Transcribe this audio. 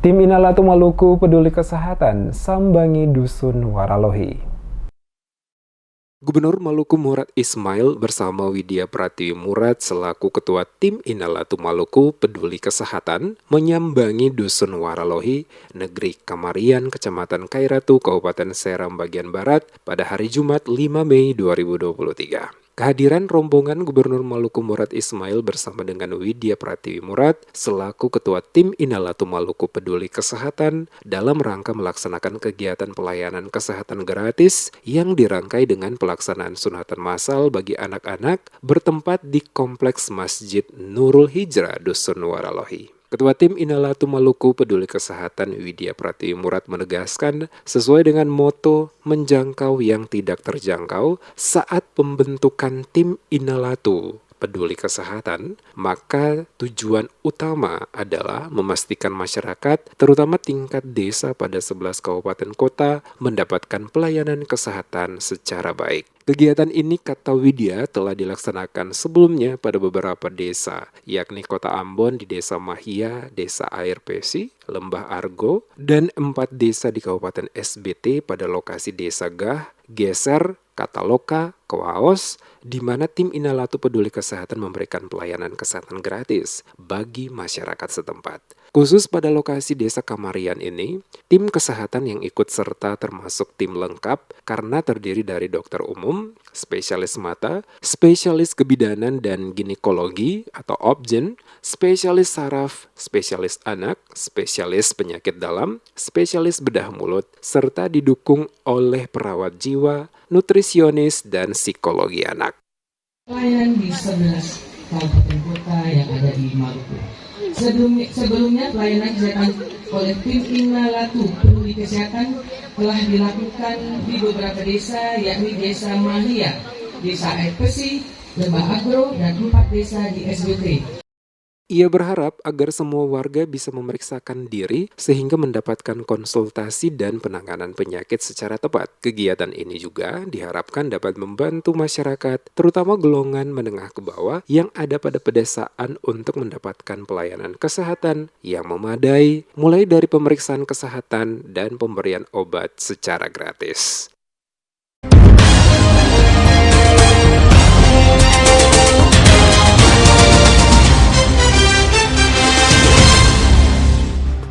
Tim Inalatu Maluku peduli kesehatan sambangi Dusun Waralohi. Gubernur Maluku Murad Ismail bersama Widya Pratiwi Murad selaku Ketua Tim Inalatu Maluku Peduli Kesehatan menyambangi Dusun Waralohi, Negeri Kamarian, Kecamatan Kairatu, Kabupaten Seram bagian Barat pada hari Jumat 5 Mei 2023. Kehadiran rombongan Gubernur Maluku Murad Ismail bersama dengan Widya Pratiwi Murad selaku Ketua Tim Inalatu Maluku Peduli Kesehatan dalam rangka melaksanakan kegiatan pelayanan kesehatan gratis yang dirangkai dengan pelaksanaan sunatan massal bagi anak-anak bertempat di Kompleks Masjid Nurul Hijrah Dusun Waralohi. Ketua Tim Inalatu Maluku Peduli Kesehatan Widya Pratiwi Murad menegaskan sesuai dengan moto menjangkau yang tidak terjangkau saat pembentukan Tim Inalatu Peduli Kesehatan, maka tujuan utama adalah memastikan masyarakat, terutama tingkat desa pada 11 kabupaten kota, mendapatkan pelayanan kesehatan secara baik. Kegiatan ini, kata Widya, telah dilaksanakan sebelumnya pada beberapa desa, yakni Kota Ambon di Desa Mahia, Desa Air Pesi, Lembah Argo, dan 4 desa di Kabupaten SBT pada lokasi Desa Gah, Geser, Kataloka, Kawaos, di mana Tim Inalatu Peduli Kesehatan memberikan pelayanan kesehatan gratis bagi masyarakat setempat. Khusus pada lokasi Desa Kamarian ini, tim kesehatan yang ikut serta termasuk tim lengkap karena terdiri dari dokter umum, spesialis mata, spesialis kebidanan dan ginekologi atau obgyn, spesialis saraf, spesialis anak, spesialis penyakit dalam, spesialis bedah mulut, serta didukung oleh perawat jiwa, nutrisionis, dan psikologi anak. Pelayanan di 11 kabupaten kota yang ada di Maluku. Sebelumnya pelayanan kesehatan oleh Tim Inalatu Peduli Kesehatan telah dilakukan di beberapa desa, yakni Desa Mahia, Desa Air Pesi, Lembah Agro, dan 4 desa di SBT. Ia berharap agar semua warga bisa memeriksakan diri sehingga mendapatkan konsultasi dan penanganan penyakit secara tepat. Kegiatan ini juga diharapkan dapat membantu masyarakat, terutama golongan menengah ke bawah yang ada pada pedesaan untuk mendapatkan pelayanan kesehatan yang memadai, mulai dari pemeriksaan kesehatan dan pemberian obat secara gratis.